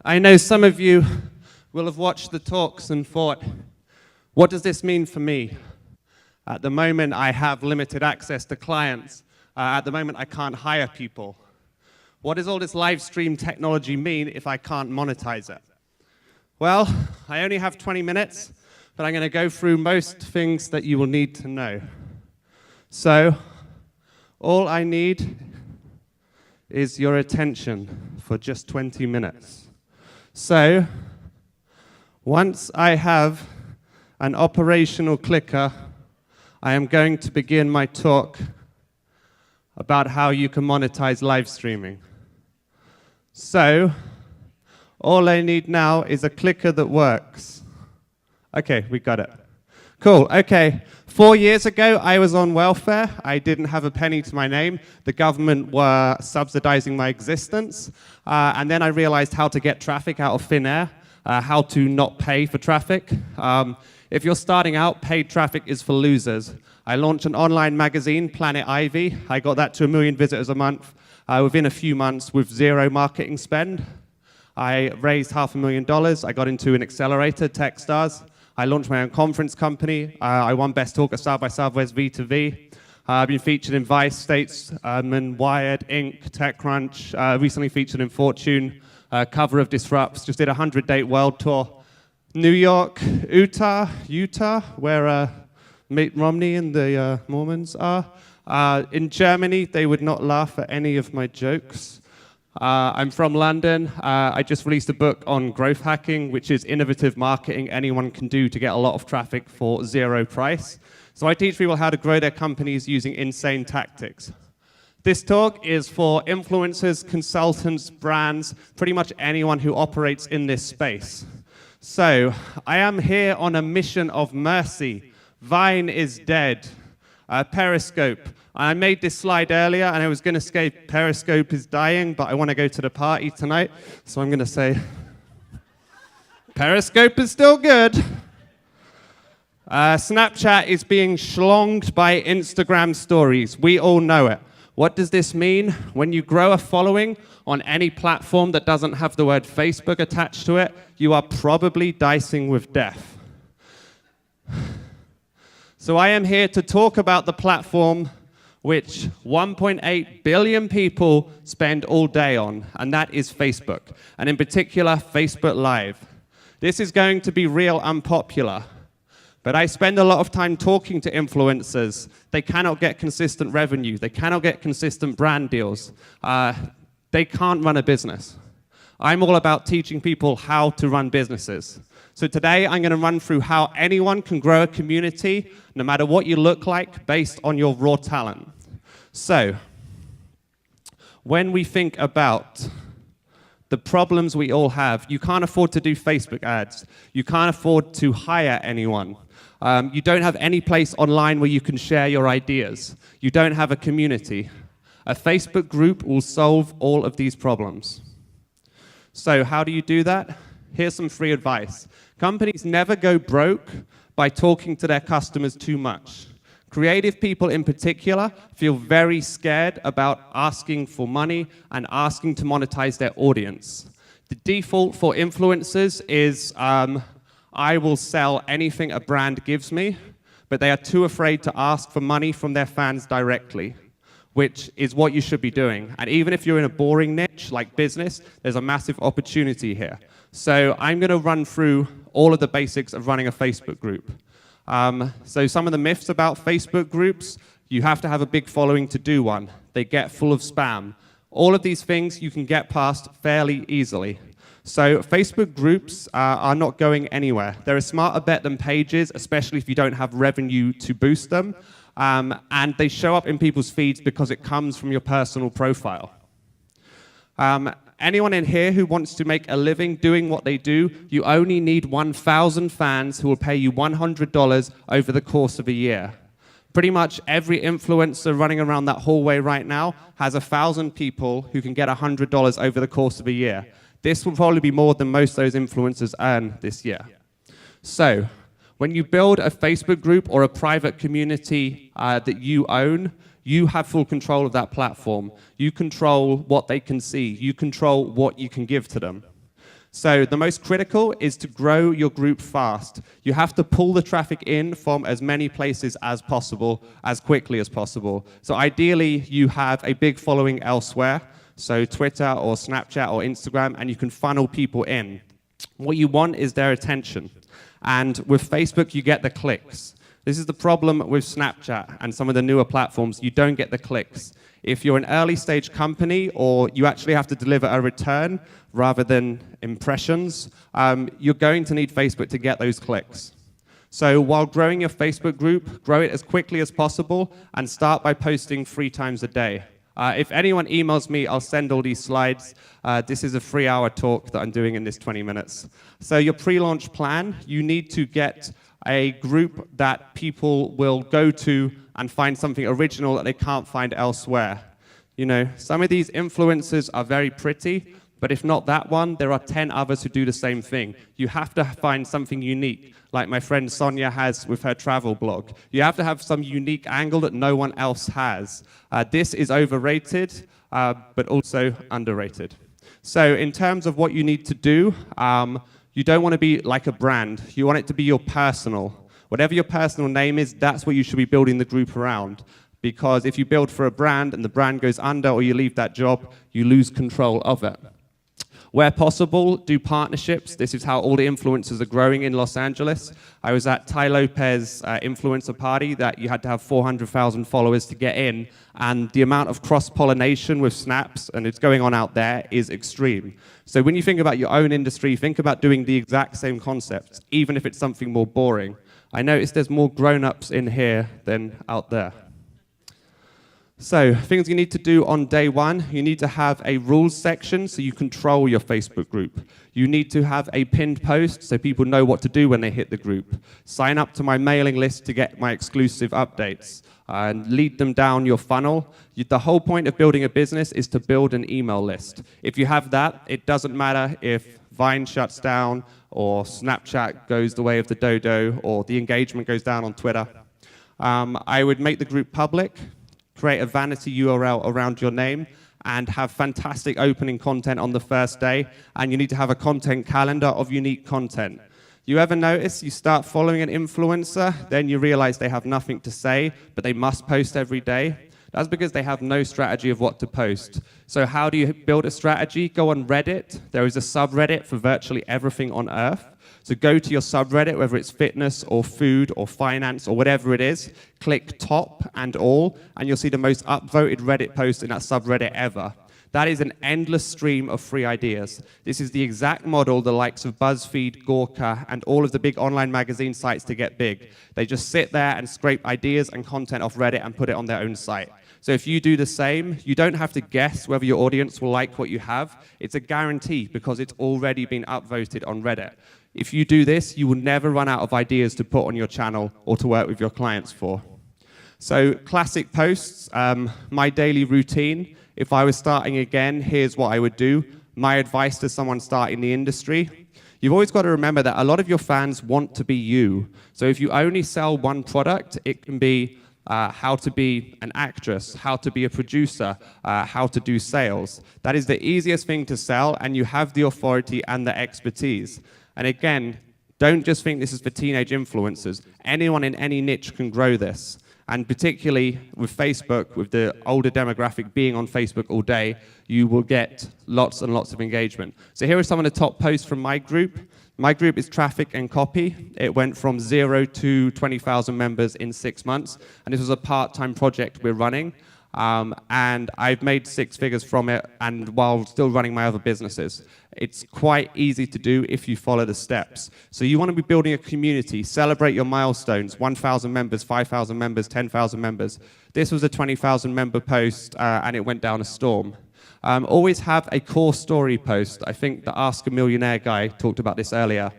I know some of you will have watched the talks and thought, what does this mean for me? At the moment, I have limited access to clients. At the moment, I can't hire people. What does all this live stream technology mean if I can't monetize it? Well, I only have 20 minutes, but I'm going to go through most things that you will need to know. So, all I need is your attention for just 20 minutes. So, once I have an operational clicker, I am going to begin my talk about how you can monetize live streaming. So, all I need now is a clicker that works. Okay, we got it. Cool, okay. 4 years ago, I was on welfare. I didn't have a penny to my name. The government were subsidizing my existence. And then I realized how to get traffic out of thin air, how to not pay for traffic. If you're starting out, paid traffic is for losers. I launched an online magazine, Planet Ivy. I got that to 1 million visitors a month within a few months with zero marketing spend. I raised $500,000. I got into an accelerator, Techstars. I launched my own conference company. I won Best Talker South by Southwest V2V. I've been featured in Vice, Statesman, Wired, Inc., TechCrunch, recently featured in Fortune, cover of Disrupts, just did a 100-date world tour. New York, Utah, where Mitt Romney and the Mormons are. In Germany, they would not laugh at any of my jokes. I'm from London. I just released a book on growth hacking, which is innovative marketing anyone can do to get a lot of traffic for zero price. So I teach people how to grow their companies using insane tactics. This talk is for influencers, consultants, brands, pretty much anyone who operates in this space. So I am here on a mission of mercy. Vine is dead. Periscope. I made this slide earlier, and I was going to say Periscope is dying, but I want to go to the party tonight, so I'm going to say Periscope is still good. Snapchat is being schlonged by Instagram stories. We all know it. What does this mean? When you grow a following on any platform that doesn't have the word Facebook attached to it, you are probably dicing with death. So I am here to talk about the platform which 1.8 billion people spend all day on, and that is Facebook, and in particular, Facebook Live. This is going to be real unpopular, but I spend a lot of time talking to influencers. They cannot get consistent revenue. They cannot get consistent brand deals. They can't run a business. I'm all about teaching people how to run businesses. So today, I'm going to run through how anyone can grow a community, no matter what you look like, based on your raw talent. So, when we think about the problems we all have, you can't afford to do Facebook ads. You can't afford to hire anyone. You don't have any place online where you can share your ideas. You don't have a community. A Facebook group will solve all of these problems. So, how do you do that? Here's some free advice. Companies never go broke by talking to their customers too much. Creative people in particular feel very scared about asking for money and asking to monetize their audience. The default for influencers is, I will sell anything a brand gives me, but they are too afraid to ask for money from their fans directly, which is what you should be doing. And even if you're in a boring niche like business, there's a massive opportunity here. So I'm going to run through all of the basics of running a Facebook group. So some of the myths about Facebook groups: you have to have a big following to do one. They get full of spam. All of these things you can get past fairly easily. So Facebook groups are not going anywhere. They're a smarter bet than pages, especially if you don't have revenue to boost them. And they show up in people's feeds because it comes from your personal profile. Anyone in here who wants to make a living doing what they do, you only need 1,000 fans who will pay you $100 over the course of a year. Pretty much every influencer running around that hallway right now has 1,000 people who can get $100 over the course of a year. This will probably be more than most of those influencers earn this year. So, when you build a Facebook group or a private community that you own, you have full control of that platform. You control what they can see. You control what you can give to them. So the most critical is to grow your group fast. You have to pull the traffic in from as many places as possible, as quickly as possible. So ideally, you have a big following elsewhere, so Twitter or Snapchat or Instagram, and you can funnel people in. What you want is their attention. And with Facebook, you get the clicks. This is the problem with Snapchat and some of the newer platforms. You don't get the clicks. If you're an early stage company or you actually have to deliver a return rather than impressions, you're going to need Facebook to get those clicks. So while growing your Facebook group, grow it as quickly as possible and start by posting 3 times a day. If anyone emails me, I'll send all these slides. This is a 3-hour talk that I'm doing in this 20 minutes. So your pre-launch plan, you need to get a group that people will go to and find something original that they can't find elsewhere. You know, some of these influencers are very pretty, but if not that one, there are 10 others who do the same thing. You have to find something unique, like my friend Sonia has with her travel blog. You have to have some unique angle that no one else has. This is overrated, but also underrated. So in terms of what you need to do, you don't want to be like a brand. You want it to be your personal. Whatever your personal name is, that's what you should be building the group around. Because if you build for a brand and the brand goes under or you leave that job, you lose control of it. Where possible, do partnerships. This is how all the influencers are growing in Los Angeles. I was at Tai Lopez influencer party that you had to have 400,000 followers to get in, and the amount of cross-pollination with snaps, and it's going on out there, is extreme. So when you think about your own industry, think about doing the exact same concepts, even if it's something more boring. I noticed there's more grown-ups in here than out there. So, things you need to do on day one, you need to have a rules section so you control your Facebook group. You need to have a pinned post so people know what to do when they hit the group. Sign up to my mailing list to get my exclusive updates. And lead them down your funnel. The whole point of building a business is to build an email list. If you have that, it doesn't matter if Vine shuts down or Snapchat goes the way of the dodo or the engagement goes down on Twitter. I would make the group public. Create a vanity URL around your name, and have fantastic opening content on the first day, and you need to have a content calendar of unique content. You ever notice you start following an influencer, then you realize they have nothing to say, but they must post every day? That's because they have no strategy of what to post. So how do you build a strategy? Go on Reddit. There is a subreddit for virtually everything on Earth. So go to your subreddit, whether it's fitness or food or finance or whatever it is, click top and all, and you'll see the most upvoted Reddit post in that subreddit ever. That is an endless stream of free ideas. This is the exact model the likes of BuzzFeed, Gawker, and all of the big online magazine sites to get big. They just sit there and scrape ideas and content off Reddit and put it on their own site. So if you do the same, you don't have to guess whether your audience will like what you have. It's a guarantee because it's already been upvoted on Reddit. If you do this, you will never run out of ideas to put on your channel or to work with your clients for. So classic posts, my daily routine. If I was starting again, here's what I would do. My advice to someone starting the industry. You've always got to remember that a lot of your fans want to be you. So if you only sell one product, it can be how to be an actress, how to be a producer, how to do sales. That is the easiest thing to sell, and you have the authority and the expertise. And again, don't just think this is for teenage influencers. Anyone in any niche can grow this. And particularly with Facebook, with the older demographic being on Facebook all day, you will get lots and lots of engagement. So here are some of the top posts from my group. My group is Traffic and Copy. It went from 0 to 20,000 members in 6 months. And this was a part-time project we're running. And I've made 6 figures from it, and while still running my other businesses. It's quite easy to do if you follow the steps. So you want to be building a community, celebrate your milestones, 1,000 members, 5,000 members, 10,000 members. This was a 20,000 member post, and it went down a storm. Always have a core story post. I think the Ask a Millionaire guy talked about this earlier.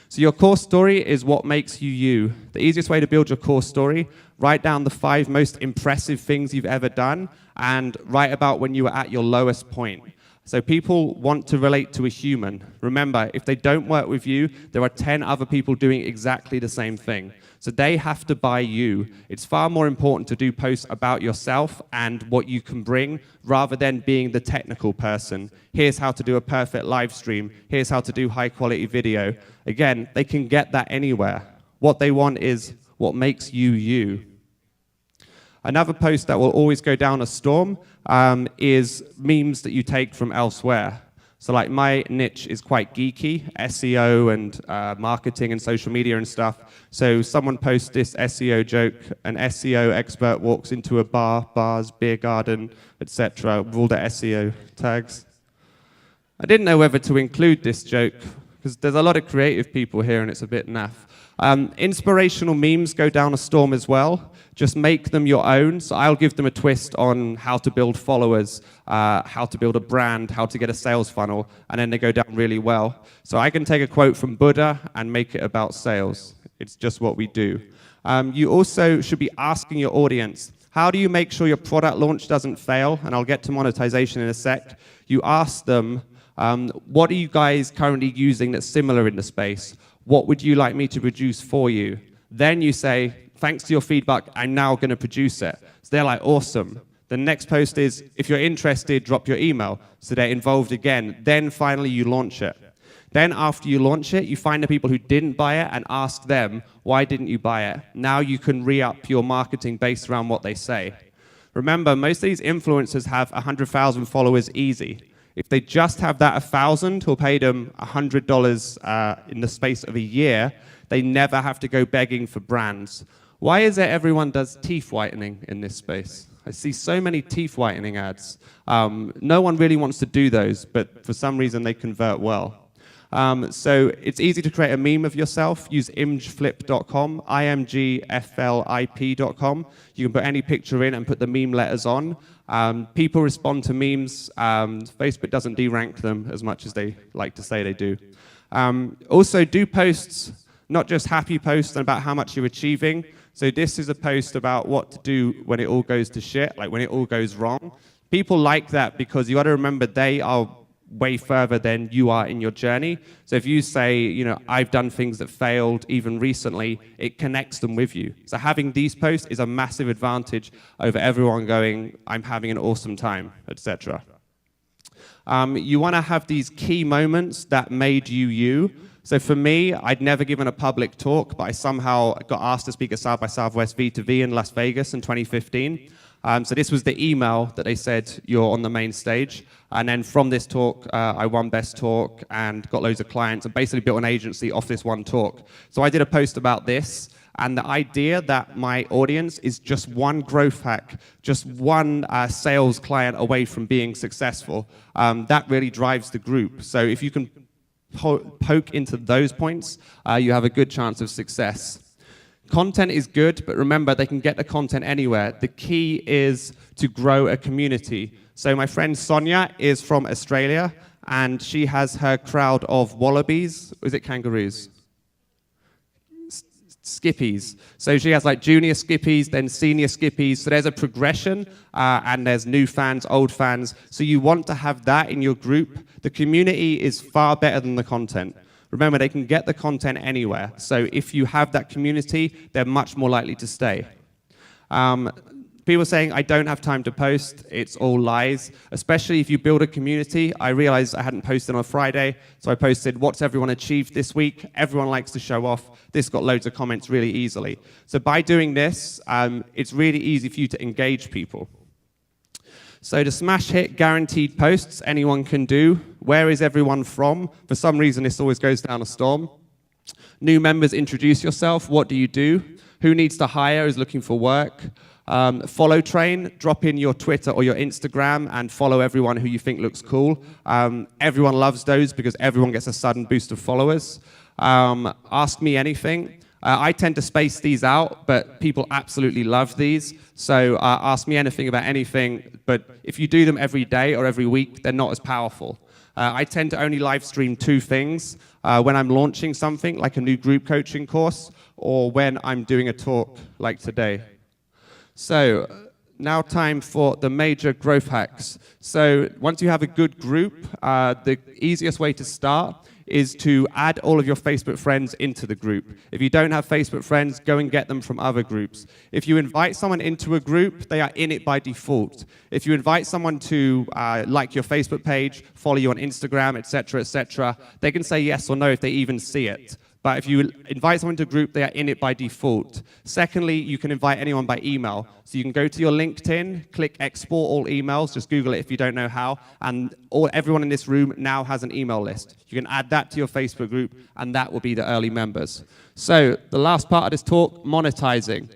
So your core story is what makes you you. The easiest way to build your core story, write down the 5 most impressive things you've ever done, and write about when you were at your lowest point. So people want to relate to a human. Remember, if they don't work with you, there are 10 other people doing exactly the same thing. So they have to buy you. It's far more important to do posts about yourself and what you can bring, rather than being the technical person. Here's how to do a perfect live stream. Here's how to do high quality video. Again, they can get that anywhere. What they want is what makes you you. Another post that will always go down a storm is memes that you take from elsewhere. So like my niche is quite geeky, SEO and marketing and social media and stuff. So someone posts this SEO joke, an SEO expert walks into a bars, beer garden, etc. with all the SEO tags. I didn't know whether to include this joke because there's a lot of creative people here and it's a bit naff. Inspirational memes go down a storm as well. Just make them your own. So I'll give them a twist on how to build followers, how to build a brand, how to get a sales funnel, and then they go down really well. So I can take a quote from Buddha and make it about sales. It's just what we do. You also should be asking your audience, how do you make sure your product launch doesn't fail? And I'll get to monetization in a sec. You ask them, what are you guys currently using that's similar in the space? What would you like me to produce for you? Then you say, thanks to your feedback, I'm now going to produce it. So they're like, awesome. The next post is, if you're interested, drop your email. So they're involved again. Then finally you launch it. Then after you launch it, you find the people who didn't buy it and ask them, why didn't you buy it? Now you can re-up your marketing based around what they say. Remember, most of these influencers have 100,000 followers easy. If they just have that 1,000 who'll pay them $100 in the space of a year, they never have to go begging for brands. Why is it everyone does teeth whitening in this space? I see so many teeth whitening ads. No one really wants to do those, but for some reason they convert well. So it's easy to create a meme of yourself. Use imgflip.com, imgflip.com. You can put any picture in and put the meme letters on. People respond to memes. Facebook doesn't derank them as much as they like to say they do. Also, do posts, not just happy posts about how much you're achieving. So this is a post about what to do when it all goes to shit, like when it all goes wrong. People like that because you got to remember they are way further than you are in your journey. So if you say, you know, I've done things that failed even recently, it connects them with you. So having these posts is a massive advantage over everyone going, I'm having an awesome time, etc. You want to have these key moments that made you you. So for me, I'd never given a public talk, but I somehow got asked to speak at South by Southwest V2V in Las Vegas in 2015. So this was the email that they said, you're on the main stage. And then from this talk, I won Best Talk and got loads of clients and basically built an agency off this one talk. So I did a post about this and the idea that my audience is just one growth hack, just one sales client away from being successful, that really drives the group. So if you can poke into those points, you have a good chance of success. Content is good, but remember, they can get the content anywhere. The key is to grow a community. So my friend Sonia is from Australia, and she has her crowd of wallabies. Is it kangaroos? Skippies. So she has like junior skippies, then senior skippies. So there's a progression, and there's new fans, old fans. So you want to have that in your group. The community is far better than the content. Remember, they can get the content anywhere. So if you have that community, they're much more likely to stay. People saying, I don't have time to post, it's all lies. Especially if you build a community. I realized I hadn't posted on a Friday, so I posted, what's everyone achieved this week? Everyone likes to show off. This got loads of comments really easily. So by doing this, it's really easy for you to engage people. So the smash hit guaranteed posts anyone can do. Where is everyone from? For some reason, this always goes down a storm. New members, introduce yourself. What do you do? Who needs to hire is looking for work. Follow train, drop in your Twitter or your Instagram and follow everyone who you think looks cool. Everyone loves those because everyone gets a sudden boost of followers. Ask me anything. I tend to space these out, but people absolutely love these. So ask me anything about anything, but if you do them every day or every week, they're not as powerful. I tend to only live stream 2 things, when I'm launching something like a new group coaching course or when I'm doing a talk like today. So now time for the major growth hacks. So once you have a good group, the easiest way to start is to add all of your Facebook friends into the group. If you don't have Facebook friends, go and get them from other groups. If you invite someone into a group, they are in it by default. If you invite someone to like your Facebook page, follow you on Instagram, etc., they can say yes or no if they even see it. But if you invite someone to a group, they are in it by default. Secondly, you can invite anyone by email. So you can go to your LinkedIn, click export all emails, just Google it if you don't know how, and everyone in this room now has an email list. You can add that to your Facebook group, and that will be the early members. So the last part of this talk, monetizing.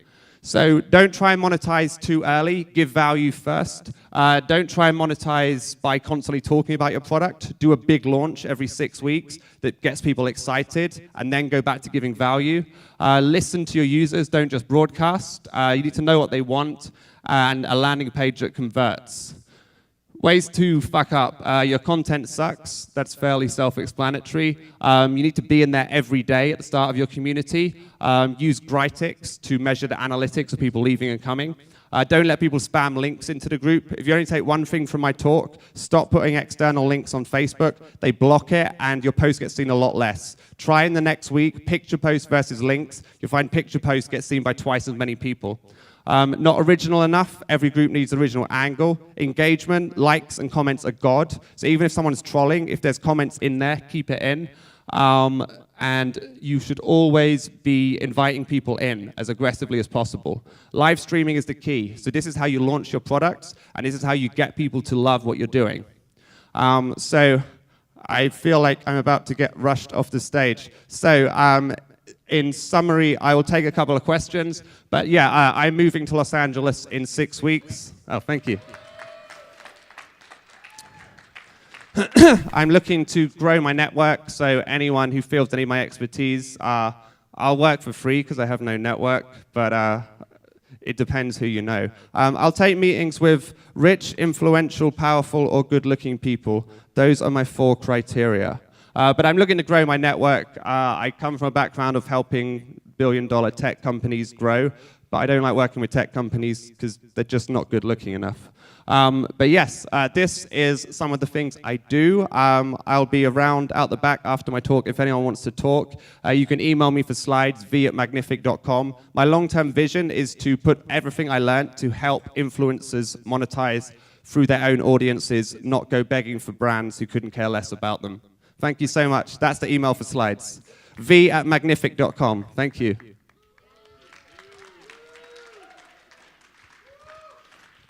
So don't try and monetize too early, give value first. Don't try and monetize by constantly talking about your product. Do a big launch every 6 weeks that gets people excited, and then go back to giving value. Listen to your users, don't just broadcast. You need to know what they want, and a landing page that converts. Ways to fuck up. Your content sucks. That's fairly self-explanatory. You need to be in there every day at the start of your community. Use Grytics to measure the analytics of people leaving and coming. Don't let people spam links into the group. If you only take one thing from my talk, stop putting external links on Facebook. They block it, and your post gets seen a lot less. Try in the next week, picture post versus links. You'll find picture posts get seen by twice as many people. Not original enough. Every group needs original angle. Engagement, likes, and comments are God. So even if someone's trolling, if there's comments in there, keep it in. And you should always be inviting people in as aggressively as possible. Live streaming is the key. So this is how you launch your products, and this is how you get people to love what you're doing. So I feel like I'm about to get rushed off the stage. So in summary, I will take a couple of questions. But yeah, I'm moving to Los Angeles in 6 weeks. Oh, thank you. I'm looking to grow my network, so anyone who feels any of my expertise, I'll work for free because I have no network, but it depends who you know. I'll take meetings with rich, influential, powerful, or good-looking people. Those are my 4 criteria. But I'm looking to grow my network. I come from a background of helping billion-dollar tech companies grow, but I don't like working with tech companies because they're just not good-looking enough. But yes, this is some of the things I do. I'll be around out the back after my talk if anyone wants to talk. You can email me for slides, v@magnific.com. My long-term vision is to put everything I learned to help influencers monetize through their own audiences, not go begging for brands who couldn't care less about them. Thank you so much. That's the email for slides. v@magnific.com. Thank you.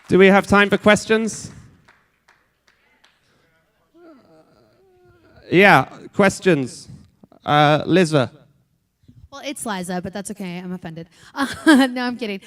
Do we have time for questions? Yeah, questions. Liza. Well, it's Liza, but that's okay. I'm offended. No, I'm kidding.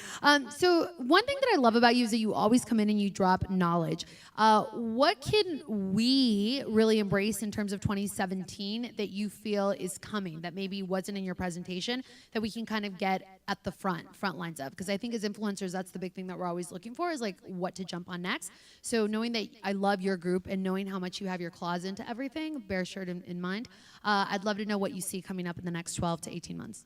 So one thing that I love about you is that you always come in and you drop knowledge. What can we really embrace in terms of 2017 that you feel is coming, that maybe wasn't in your presentation, that we can kind of get at the front lines of? Because I think as influencers, that's the big thing that we're always looking for, is like what to jump on next. So knowing that I love your group and knowing how much you have your claws into everything, bear shirt in mind, I'd love to know what you see coming up in the next 12 to 18 months.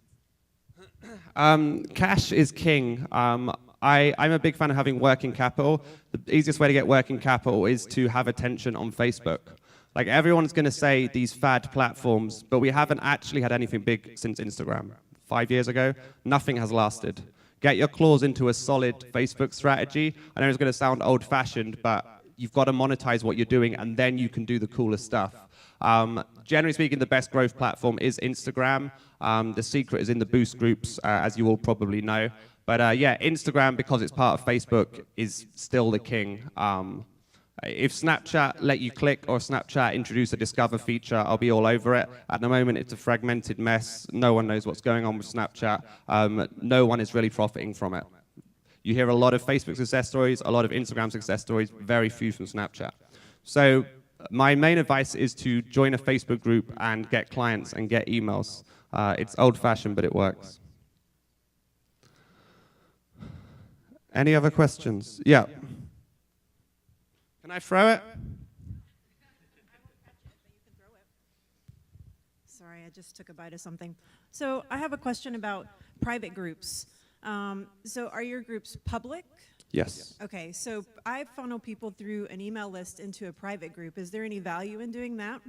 Cash is king. I'm a big fan of having working capital. The easiest way to get working capital is to have attention on Facebook. Like, everyone's going to say these fad platforms, but we haven't actually had anything big since Instagram. 5 years ago, nothing has lasted. Get your claws into a solid Facebook strategy. I know it's going to sound old-fashioned, but you've got to monetize what you're doing, and then you can do the coolest stuff. Generally speaking, the best growth platform is Instagram. The secret is in the boost groups, as you all probably know. But yeah, Instagram, because it's part of Facebook, is still the king. If Snapchat let you click, or Snapchat introduce a discover feature, I'll be all over it. At the moment, it's a fragmented mess. No one knows what's going on with Snapchat. No one is really profiting from it. You hear a lot of Facebook success stories, a lot of Instagram success stories, very few from Snapchat. So my main advice is to join a Facebook group and get clients and get emails. It's old-fashioned, but it works. Any other questions? Yeah. Can I throw it? Sorry, I just took a bite of something. So I have a question about private groups. So are your groups public? Yes. Okay, so I funnel people through an email list into a private group. Is there any value in doing that?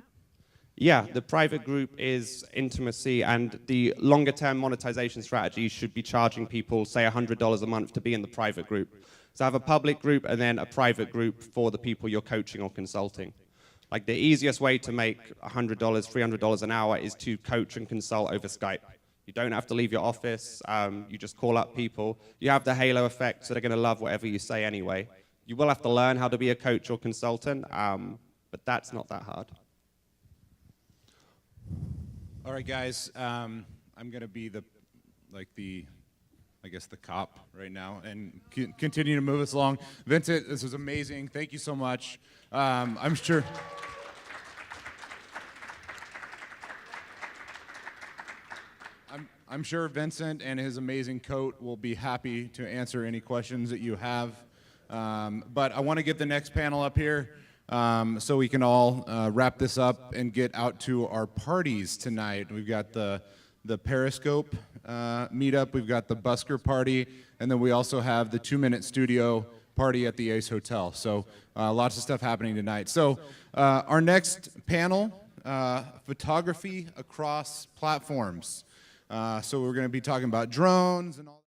Yeah, the private group is intimacy, and the longer-term monetization strategy should be charging people, say, $100 a month to be in the private group. So have a public group and then a private group for the people you're coaching or consulting. Like the easiest way to make $100, $300 an hour is to coach and consult over Skype. You don't have to leave your office. You just call up people. You have the halo effect, so they're going to love whatever you say anyway. You will have to learn how to be a coach or consultant, but that's not that hard. All right, guys. I'm going to be the cop right now and continue to move us along. Vincent, this was amazing. Thank you so much. I'm sure Vincent and his amazing coat will be happy to answer any questions that you have. But I want to get the next panel up here so we can all wrap this up and get out to our parties tonight. We've got the Periscope meetup, we've got the Busker party, and then we also have the 2-Minute Studio party at the Ace Hotel. So lots of stuff happening tonight. So our next panel, photography across platforms. So we're going to be talking about drones and all